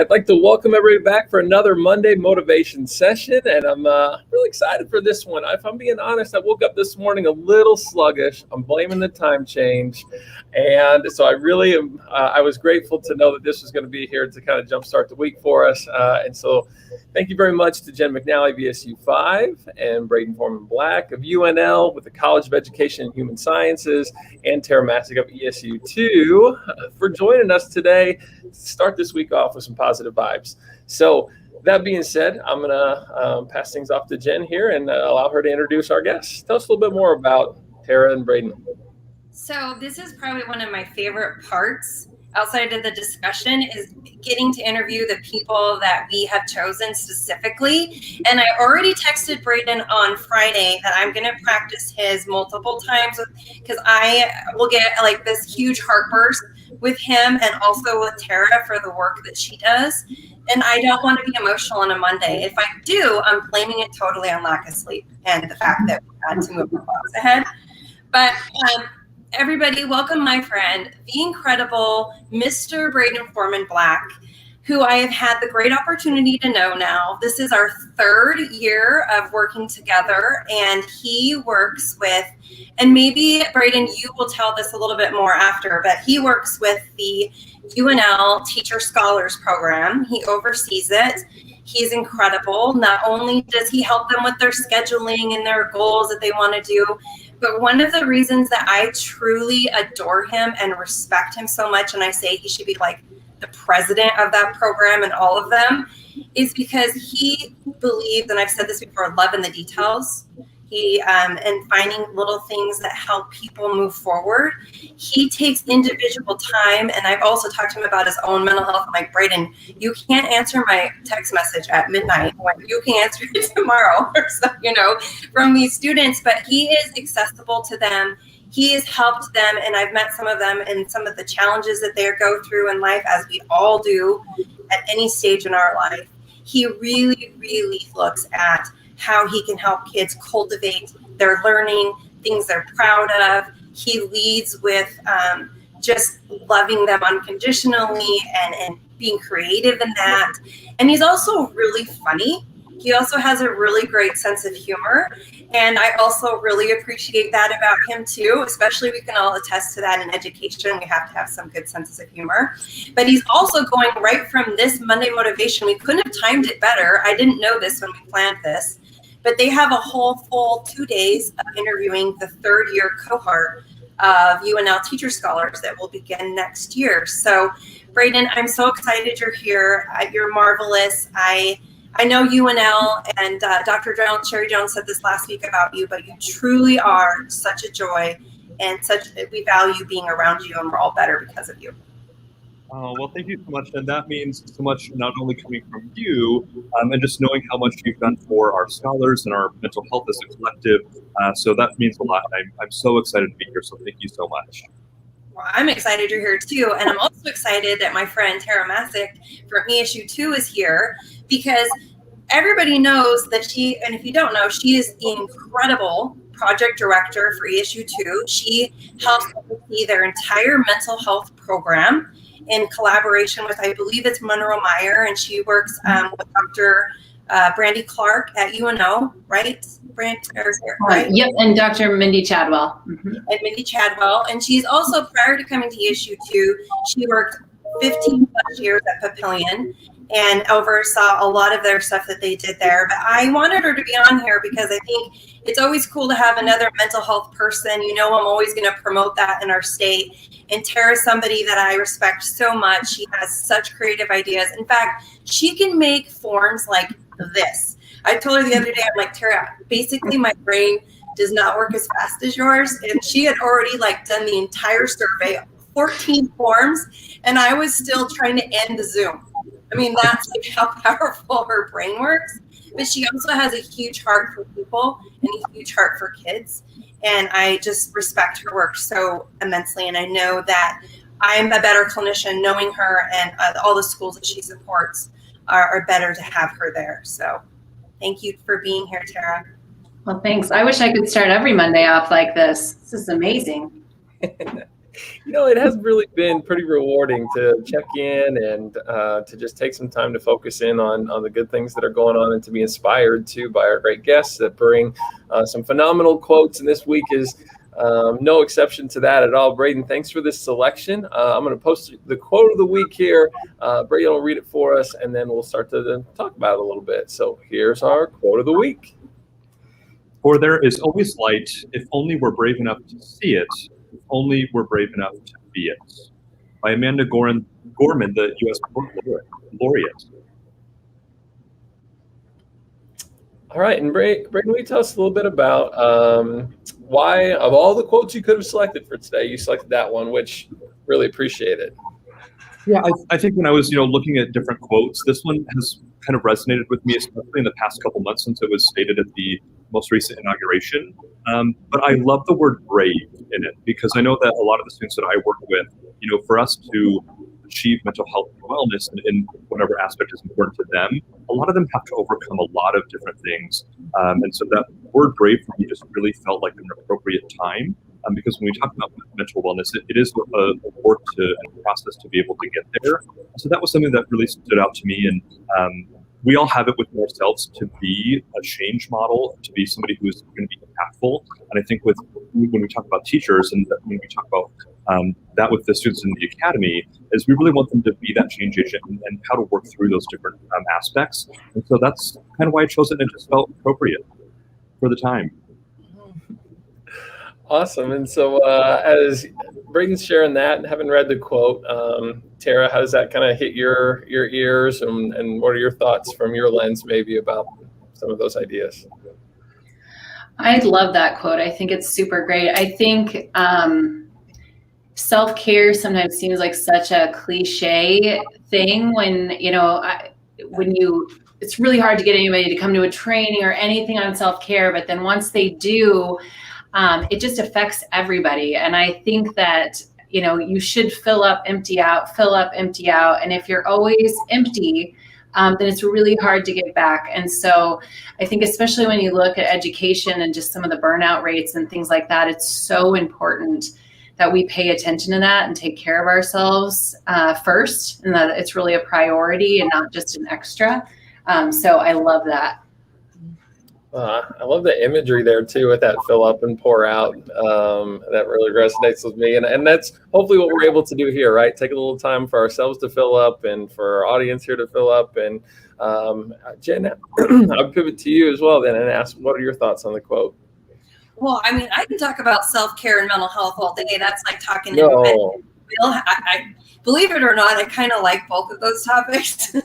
I'd like to welcome everybody back for another Monday motivation session, and I'm really excited for this one. If I'm being honest, I woke up this morning a little sluggish. I'm blaming the time change, and so I really am. I was grateful to know that this was going to be here to kind of jumpstart the week for us, and so thank you very much to Jen McNally of ESU 5 and Braden Foreman-Black of UNL with the College of Education and Human Sciences, and Taira Masek of ESU 2 for joining us today to start this week off with some positive vibes. So that being said, I'm going to pass things off to Jen here and allow her to introduce our guests. Tell us a little bit more about Taira and Braden. So this is probably one of my favorite parts outside of the discussion is getting to interview the people that we have chosen specifically. And I already texted Braden on Friday that I'm going to practice his multiple times because I will get like this huge heartburst with him and also with Taira for the work that she does. And I don't want to be emotional on a Monday. If I do, I'm blaming it totally on lack of sleep and the fact that we had to move the clocks ahead. But everybody, welcome my friend, the incredible Mr. Braden Foreman-Black, who I have had the great opportunity to know now. This is our third year of working together, and he works with, and maybe Braden, you will tell this a little bit more after, but he works with the UNL Teacher Scholars Program. He oversees it. He's incredible. Not only does he help them with their scheduling and their goals that they want to do, but one of the reasons that I truly adore him and respect him so much, and I say he should be like the president of that program and all of them, is because he believes, and I've said this before, love in the details. He and finding little things that help people move forward. He takes individual time, and I've also talked to him about his own mental health. I'm like, Braden, you can't answer my text message at midnight when you can answer it tomorrow or something, from these students. But he is accessible to them. He has helped them, and I've met some of them in some of the challenges that they go through in life, as we all do at any stage in our life. He really, really looks at how he can help kids cultivate their learning, things they're proud of. He leads with just loving them unconditionally and being creative in that. And he's also really funny. He also has a really great sense of humor. And I also really appreciate that about him too, especially we can all attest to that in education. We have to have some good senses of humor. But he's also going right from this Monday motivation. We couldn't have timed it better. I didn't know this when we planned this. But they have a whole full 2 days of interviewing the third year cohort of UNL Teacher Scholars that will begin next year. So, Braden, I'm so excited you're here. You're marvelous. I know UNL and Dr. Jones, Sherry Jones said this last week about you, but you truly are such a joy and we value being around you, and we're all better because of you. Oh, well, thank you so much. And that means so much not only coming from you and just knowing how much you've done for our scholars and our mental health as a collective. So that means a lot. I'm so excited to be here. So thank you so much. Well, I'm excited you're here too. And I'm also excited that my friend Taira Masek from ESU 2 is here, because everybody knows that she, and if you don't know, she is the incredible project director for ESU 2. She helps oversee their entire mental health program in collaboration with, I believe it's Monroe Meyer, and she works with Dr. Brandy Clark at UNO, right? Right? Yep, and Dr. Mindy Chadwell. Mm-hmm. And Mindy Chadwell. And she's also, prior to coming to ESU 2, she worked 15 plus years at Papillion and oversaw a lot of their stuff that they did there. But I wanted her to be on here because I think it's always cool to have another mental health person. I'm always going to promote that in our state. And Tara's somebody that I respect so much. She has such creative ideas. In fact, she can make forms like this. I told her the other day, I'm like, Tara, basically my brain does not work as fast as yours. And she had already done the entire survey, 14 forms, and I was still trying to end the Zoom. I mean, that's how powerful her brain works. But she also has a huge heart for people and a huge heart for kids. And I just respect her work so immensely. And I know that I'm a better clinician knowing her, and all the schools that she supports are better to have her there. So thank you for being here, Taira. Well, thanks. I wish I could start every Monday off like this. This is amazing. It has really been pretty rewarding to check in and to just take some time to focus in on the good things that are going on and to be inspired too by our great guests that bring some phenomenal quotes. And this week is no exception to that at all. Braden, thanks for this selection. I'm going to post the quote of the week here. Braden will read it for us, and then we'll start to talk about it a little bit. So here's our quote of the week. For there is always light, if only we're brave enough to see it, if only we're brave enough to be it. By Amanda Gorman, the U.S. laureate. All right, and Braden, will you tell us a little bit about why, of all the quotes you could have selected for today, you selected that one, which really appreciate it. Yeah, I think when I was, looking at different quotes, this one has kind of resonated with me, especially in the past couple months since it was stated at the most recent inauguration. But I love the word brave in it because I know that a lot of the students that I work with, for us to achieve mental health and wellness in whatever aspect is important to them, a lot of them have to overcome a lot of different things. And so that word brave for me just really felt like an appropriate time. Because when we talk about mental wellness, it is a work and a process to be able to get there. So that was something that really stood out to me. And we all have it with ourselves to be a change model, to be somebody who is going to be impactful. And I think when we talk about teachers and when we talk about that with the students in the academy, is we really want them to be that change agent and how to work through those different aspects. And so that's kind of why I chose it and it just felt appropriate for the time. Awesome. And so as Braden's sharing that and having read the quote, Taira, how does that kind of hit your ears and what are your thoughts from your lens maybe about some of those ideas? I love that quote. I think it's super great. I think self-care sometimes seems like such a cliche thing when, it's really hard to get anybody to come to a training or anything on self-care, but then once they do, it just affects everybody. And I think that, you should fill up, empty out. And if you're always empty, then it's really hard to get back. And so I think especially when you look at education and just some of the burnout rates and things like that, it's so important that we pay attention to that and take care of ourselves first, and that it's really a priority and not just an extra. So I love that. I love the imagery there too with that fill up and pour out. That really resonates with me. And that's hopefully what we're able to do here, right? Take a little time for ourselves to fill up and for our audience here to fill up. And Jen, I'll pivot to you as well then and ask, what are your thoughts on the quote? Well, I mean, I can talk about self-care and mental health all day. That's like talking No. I believe it or not, I kind of like both of those topics.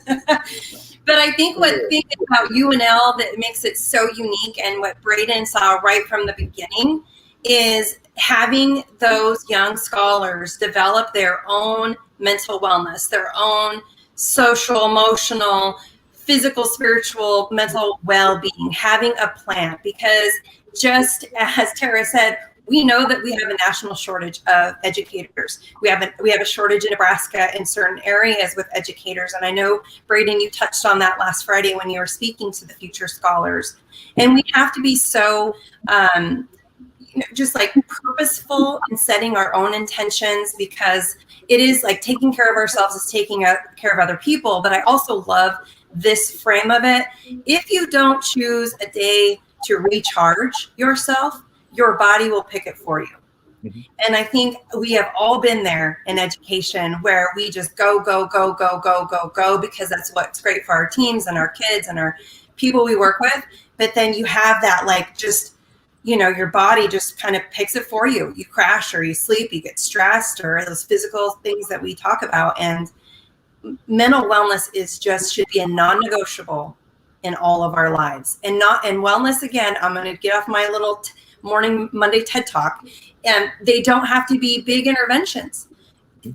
But I think what about UNL that makes it so unique and what Braden saw right from the beginning is having those young scholars develop their own mental wellness, their own social, emotional, physical, spiritual, mental well-being, having a plan. Because just as Taira said, we know that we have a national shortage of educators. We have a shortage in Nebraska in certain areas with educators. And I know, Braden, you touched on that last Friday when you were speaking to the future scholars. And we have to be so just like purposeful in setting our own intentions, because it is like taking care of ourselves is taking care of other people. But I also love this frame of it. If you don't choose a day to recharge yourself, your body will pick it for you. Mm-hmm. And I think we have all been there in education where we just go, because that's what's great for our teams and our kids and our people we work with. But then you have that, like, just, your body just kind of picks it for you. You crash or you sleep, you get stressed, or those physical things that we talk about. And mental wellness should be a non-negotiable in all of our lives. And wellness, again, I'm going to get off my little morning Monday TED Talk, and they don't have to be big interventions.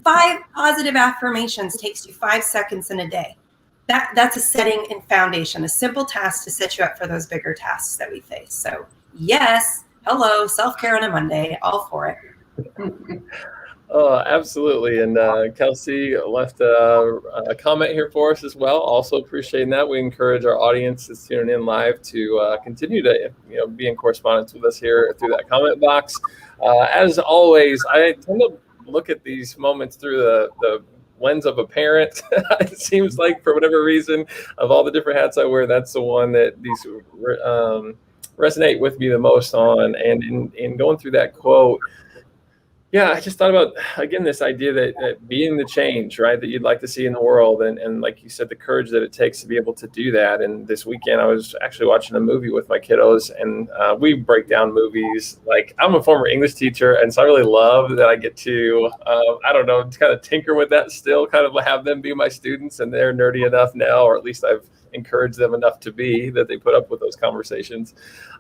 5 positive affirmations takes you 5 seconds in a day. That's a setting and foundation, a simple task to set you up for those bigger tasks that we face. So yes, hello, self-care on a Monday, all for it. Oh, absolutely. And Kelsey left a comment here for us as well. Also appreciating that. We encourage our audience that's tuning in live to continue to be in correspondence with us here through that comment box. As always, I tend to look at these moments through the lens of a parent. It seems like, for whatever reason, of all the different hats I wear, that's the one that these resonate with me the most on. And in going through that quote, yeah, I just thought about, again, this idea that being the change, right, that you'd like to see in the world. And like you said, the courage that it takes to be able to do that. And this weekend, I was actually watching a movie with my kiddos, and we break down movies. Like, I'm a former English teacher, and so I really love that I get to, I don't know, kind of tinker with that still, kind of have them be my students, and they're nerdy enough now, or at least I've encouraged them enough to be, that they put up with those conversations.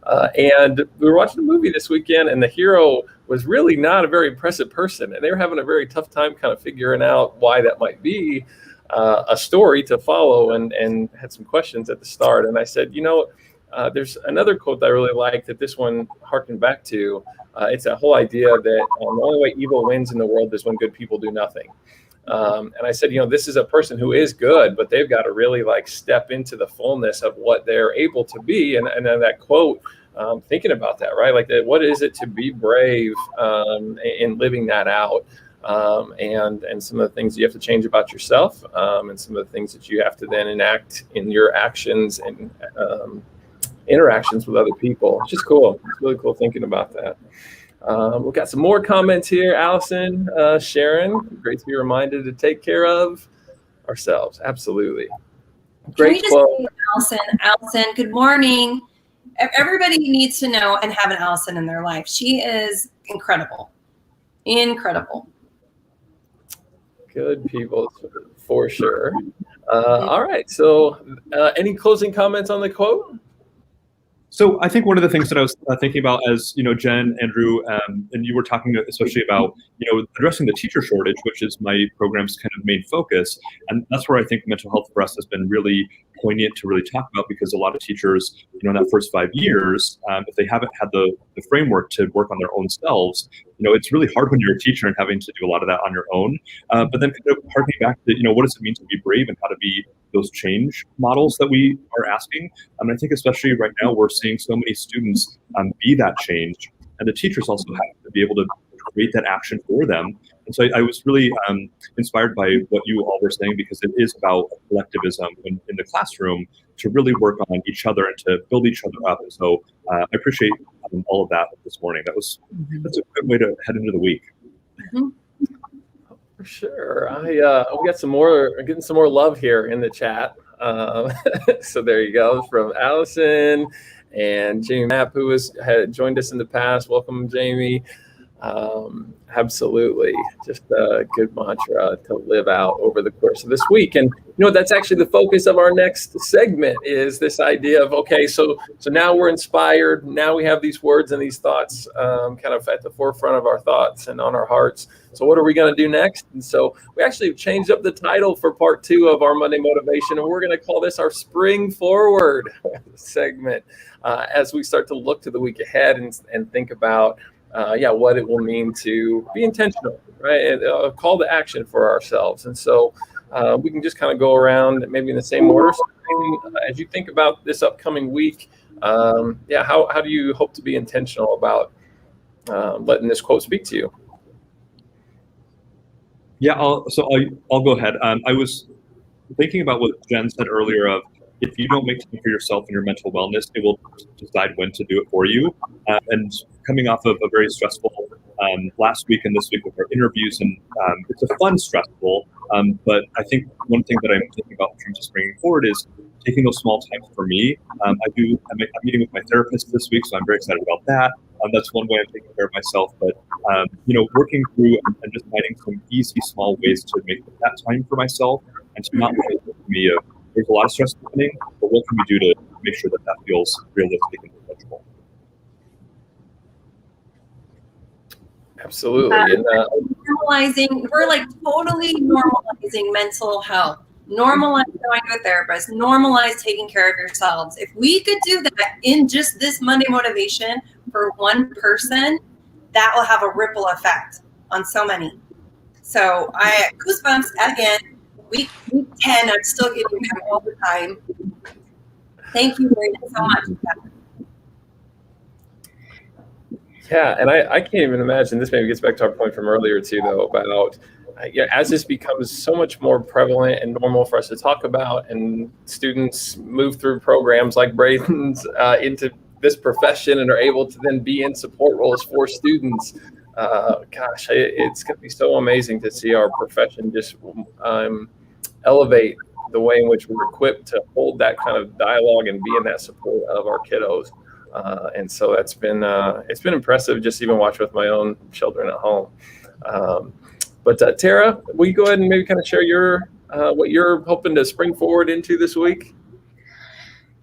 And we were watching a movie this weekend, and the hero was really not a very impressive person, and they were having a very tough time kind of figuring out why that might be, a story to follow, and had some questions at the start. And I said, there's another quote that I really like that this one harkened back to. It's that whole idea that the only way evil wins in the world is when good people do nothing. And I said, this is a person who is good, but they've got to really step into the fullness of what they're able to be. And then that quote, thinking about that, right? What is it to be brave in living that out? And some of the things you have to change about yourself, and some of the things that you have to then enact in your actions and interactions with other people. It's just cool. It's really cool thinking about that. We've got some more comments here. Allison, Sharon, great to be reminded to take care of ourselves. Absolutely. Great quote. Allison, good morning. Everybody needs to know and have an Allison in their life. She is incredible. Incredible. Good people, for sure. All right. So any closing comments on the quote? So I think one of the things that I was thinking about as, Jen, Andrew, and you were talking especially about, addressing the teacher shortage, which is my program's kind of main focus. And that's where I think mental health for us has been really poignant to really talk about, because a lot of teachers, in that first 5 years, if they haven't had the framework to work on their own selves, it's really hard when you're a teacher and having to do a lot of that on your own. But then kind of harkening back to, what does it mean to be brave and how to be those change models that we are asking. I think especially right now, we're seeing so many students be that change, and the teachers also have to be able to create that action for them. And so I was really inspired by what you all were saying, because it is about collectivism in the classroom, to really work on each other and to build each other up. And so I appreciate all of that this morning. That's a good way to head into the week. Mm-hmm. For sure. We got getting some more love here in the chat. So there you go, from Allison and Jamie Mapp, who had joined us in the past. Welcome, Jamie. Absolutely. Just a good mantra to live out over the course of this week. And that's actually the focus of our next segment, is this idea of, okay, so now we're inspired. Now we have these words and these thoughts kind of at the forefront of our thoughts and on our hearts. So what are we going to do next? And so we actually changed up the title for part 2 of our Monday Motivation, and we're going to call this our Spring Forward segment, as we start to look to the week ahead and think about what it will mean to be intentional, right? And a call to action for ourselves. And so we can just kind of go around maybe in the same order. So, as you think about this upcoming week, how do you hope to be intentional about letting this quote speak to you? Yeah, I'll go ahead. I was thinking about what Jen said earlier of, if you don't make time for yourself and your mental wellness, it will decide when to do it for you. And coming off of a very stressful last week and this week with our interviews, and it's a fun stressful, but I think one thing that I'm thinking about in terms of springing forward is taking those small times for me. I'm meeting with my therapist this week, so I'm very excited about that. That's one way I'm taking care of myself. But working through and just finding some easy, small ways to make that time for myself, and to not let it for me of, there's a lot of stress happening, but what can we do to make sure that feels realistic and manageable? Absolutely. And we're totally normalizing mental health. Normalize going to a therapist. Normalize taking care of yourselves. If we could do that in just this Monday Motivation for one person, that will have a ripple effect on so many. So I goosebumps again. Week 10, I'm still getting them all the time. Thank you, Braden, so much. Yeah, and I can't even imagine, this maybe gets back to our point from earlier too, though, about as this becomes so much more prevalent and normal for us to talk about, and students move through programs like Braden's into this profession and are able to then be in support roles for students. Gosh, it's going to be so amazing to see our profession just elevate the way in which we're equipped to hold that kind of dialogue and be in that support of our kiddos. And so it's been impressive just even watching with my own children at home. But Taira, will you go ahead and maybe kind of share your what you're hoping to spring forward into this week?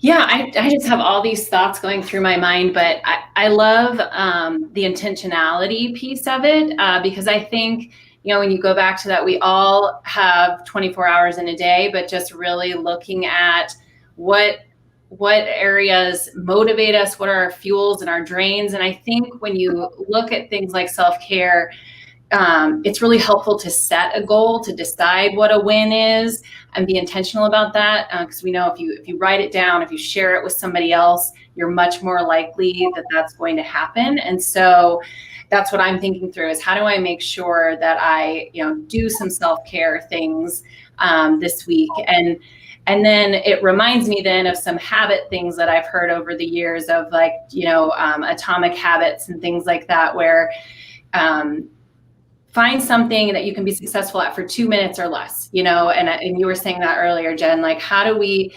Yeah, I just have all these thoughts going through my mind, but I love the intentionality piece of it because I think, when you go back to that, we all have 24 hours in a day, but just really looking at what areas motivate us, what are our fuels and our drains. And I think when you look at things like self-care, it's really helpful to set a goal, to decide what a win is and be intentional about that. Because we know if you write it down, if you share it with somebody else, you're much more likely that that's going to happen. And so that's what I'm thinking through is how do I make sure that I, do some self-care things this week. And then it reminds me then of some habit things that I've heard over the years of like, atomic habits and things like that, where find something that you can be successful at for 2 minutes or less, and you were saying that earlier, Jen, like how do we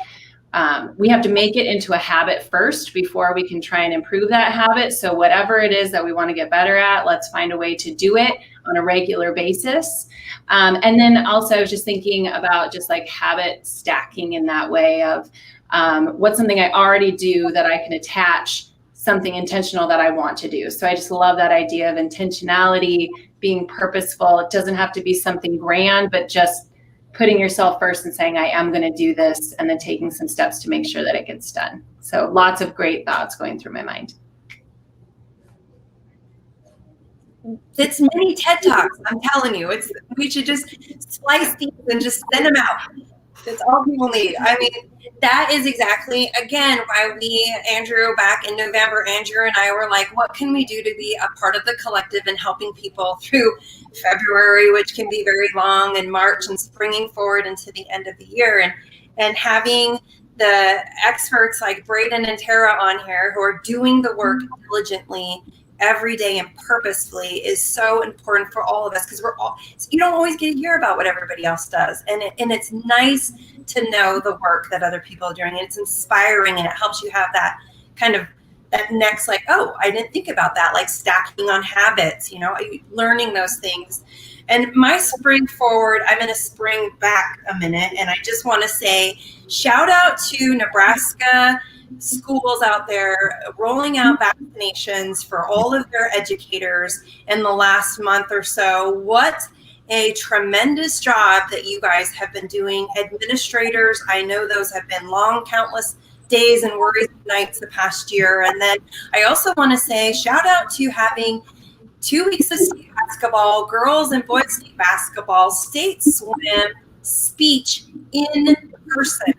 have to make it into a habit first before we can try and improve that habit. So whatever it is that we want to get better at, let's find a way to do it on a regular basis. And then also I was just thinking about just like habit stacking in that way of what's something I already do that I can attach something intentional that I want to do. So I just love that idea of intentionality, being purposeful. It doesn't have to be something grand, but just putting yourself first and saying, I am going to do this, and then taking some steps to make sure that it gets done. So lots of great thoughts going through my mind. It's mini TED Talks. I'm telling you, we should just slice these and just send them out. That's all people need. I mean, that is exactly, again, why Andrew, back in November, Andrew and I were like, what can we do to be a part of the collective and helping people through February, which can be very long, and March, and springing forward into the end of the year. And having the experts like Braden and Taira on here who are doing the work diligently every day and purposefully is so important for all of us, because you don't always get to hear about what everybody else does, and it's nice to know the work that other people are doing, and it's inspiring, and it helps you have that kind of that next, like, oh, I didn't think about that, like stacking on habits, learning those things. And my spring forward, I'm going to spring back a minute, and I just want to say shout out to Nebraska schools out there rolling out vaccinations for all of their educators in the last month or so. What a tremendous job that you guys have been doing. Administrators, I know those have been long, countless days and worries nights the past year. And then I also want to say shout out to having 2 weeks of state basketball, girls and boys state basketball, state swim, speech in person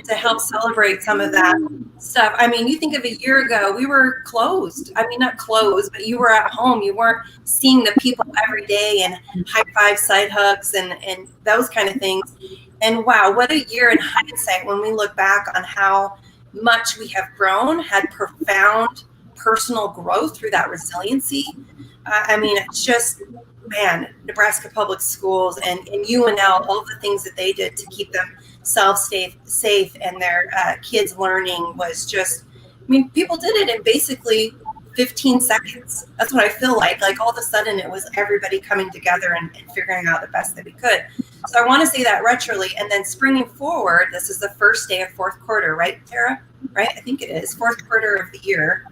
to help celebrate some of that stuff. I mean, you think of a year ago, we were closed. I mean, not closed, but you were at home. You weren't seeing the people every day and high five, side hugs, and those kind of things. And wow, what a year in hindsight when we look back on how much we have grown, had profound personal growth through that resiliency. I mean, it's just, man, Nebraska Public Schools and UNL, all the things that they did to keep themselves safe and their kids learning was just, I mean, people did it in basically 15 seconds. That's what I feel like. Like all of a sudden it was everybody coming together and figuring out the best that we could. So I want to say that retroly. And then springing forward, this is the first day of fourth quarter, right, Taira? Right? I think it is. Fourth quarter of the year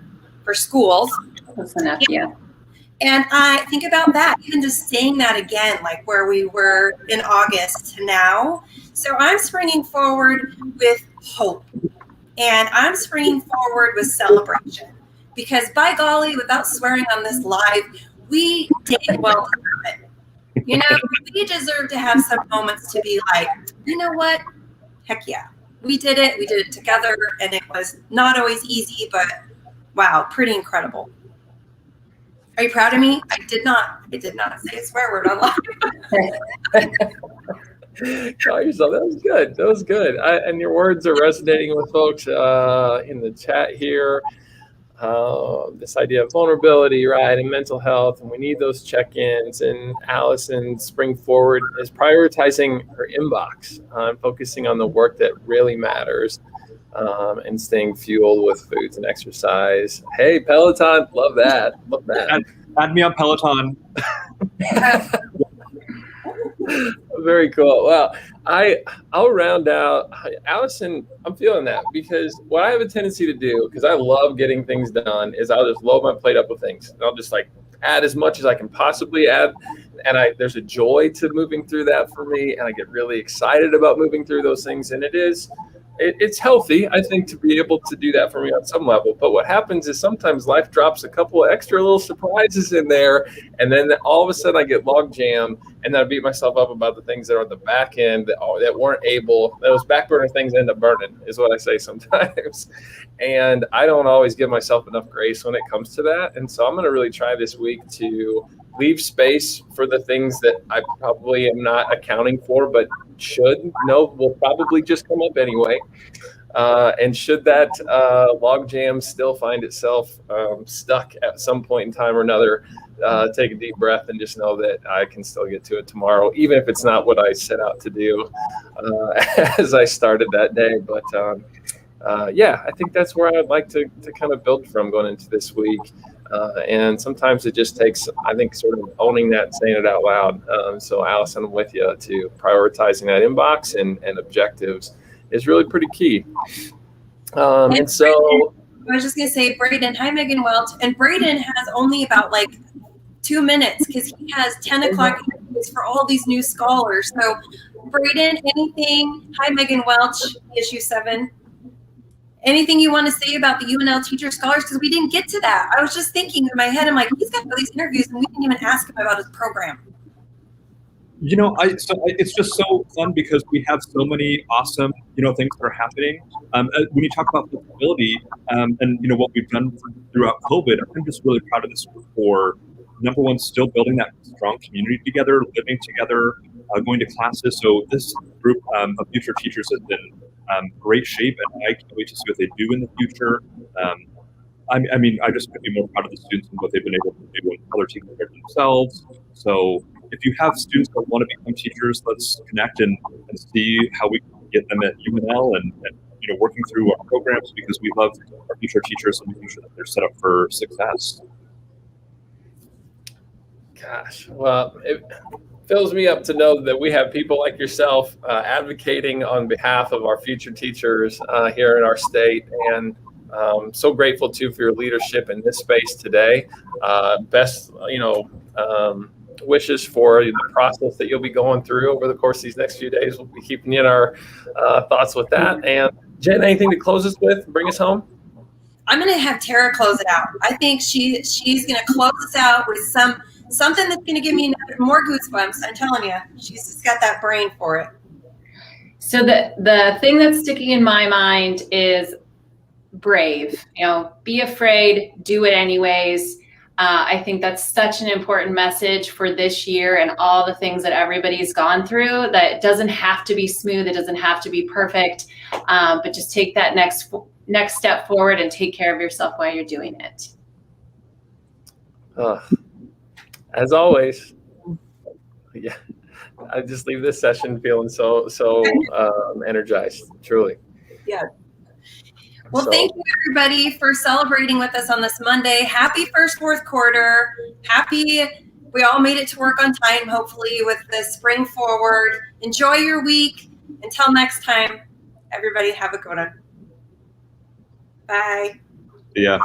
for schools. Close enough, yeah. And I think about that, even just saying that again, like where we were in August to now. So I'm springing forward with hope, and I'm springing forward with celebration, because by golly, without swearing on this live, we did well to have it. We deserve to have some moments to be like, you know what? Heck yeah, we did it. We did it together, and it was not always easy, but wow, pretty incredible. Are you proud of me? I did not say a swear word online. Call yourself. That was good. That was good. And your words are resonating with folks in the chat here. This idea of vulnerability, right, and mental health, and we need those check-ins. And Allison Spring Forward is prioritizing her inbox, focusing on the work that really matters, and staying fueled with foods and exercise. Hey, Peloton, love that. Love that. Add me on Peloton. Very cool. Well, I'll round out. Allison, I'm feeling that, because what I have a tendency to do, because I love getting things done, is I'll just load my plate up with things. And I'll just like add as much as I can possibly add. And there's a joy to moving through that for me. And I get really excited about moving through those things. And it's healthy, I think, to be able to do that for me on some level. But what happens is sometimes life drops a couple of extra little surprises in there, and then all of a sudden I get log jam, and then I beat myself up about the things that are on the back end that weren't able. Those back burner things end up burning, is what I say sometimes. And I don't always give myself enough grace when it comes to that. And so I'm going to really try this week to leave space for the things that I probably am not accounting for, but will probably just come up anyway. And should that log jam still find itself stuck at some point in time or another, take a deep breath and just know that I can still get to it tomorrow, even if it's not what I set out to do as I started that day. But I think that's where I'd like to kind of build from going into this week. And sometimes it just takes, I think, sort of owning that, saying it out loud. So Allison, I'm with you to prioritizing that inbox and objectives is really pretty key. And so I was just going to say, Braden, hi, Megan Welch. And Braden has only about 2 minutes, because he has 10 o'clock interviews for all these new scholars. So Braden, anything? Hi, Megan Welch, ESU 7. Anything you want to say about the UNL teacher scholars? Because we didn't get to that. I was just thinking in my head, I'm like, he's got all these interviews and we didn't even ask him about his program. It's just so fun because we have so many awesome, things that are happening. When you talk about flexibility, and what we've done throughout COVID, I'm just really proud of this group for, number one, still building that strong community together, living together, going to classes. So this group of future teachers has been great shape, and I can't wait to see what they do in the future. I just could be more proud of the students and what they've been able to do and how they're taking care of themselves. So if you have students that want to become teachers, let's connect and see how we can get them at UNL and working through our programs, because we love our future teachers and making sure that they're set up for success. Gosh, well, it fills me up to know that we have people like yourself advocating on behalf of our future teachers here in our state, and so grateful too for your leadership in this space today. Best, wishes for the process that you'll be going through over the course of these next few days. We'll be keeping you in our thoughts with that. And Jen, anything to close us with, bring us home? I'm going to have Taira close it out. I think she's going to close us out with something that's going to give me more goosebumps. I'm telling you, she's just got that brain for it. So the thing that's sticking in my mind is brave. Be afraid, do it anyways. I think that's such an important message for this year and all the things that everybody's gone through, that it doesn't have to be smooth. It doesn't have to be perfect, but just take that next step forward and take care of yourself while you're doing it. As always, yeah, I just leave this session feeling so energized, truly. Yeah. Well, thank you, everybody, for celebrating with us on this Monday. Happy first fourth quarter. Happy we all made it to work on time, hopefully, with the spring forward. Enjoy your week. Until next time, everybody have a good one. Bye. Yeah.